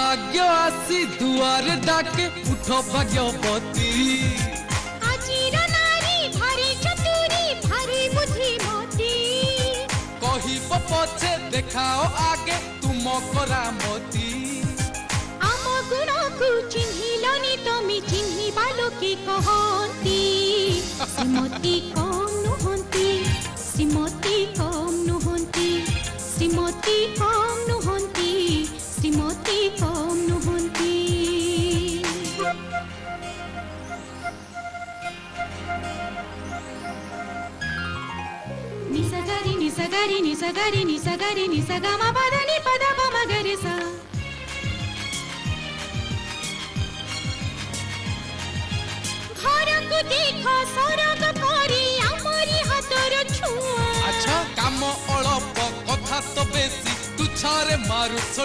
भाग्य आसी दुआरे डाके उठ भाग्यवती आजीर नारी भारी चतुरी भारी बुद्धिमती कहिब पछे देखाओ आगे तुम करामती आम गुण को चिन्हिलनी तमे चिन्हिबा लोके कहती श्रीमती कम नुहंती श्रीमती कम नुहंती श्रीमती कम नुहंती श्रीमती कम नुहंती निसगारी निसगारी निसगारी निसगारी निसगामा पदनी पदा मगरे सा घर को देखो सरग परी आमरी हातर छुआ अच्छा काम अल्प कथा तो बेसी तुछारे मारुछ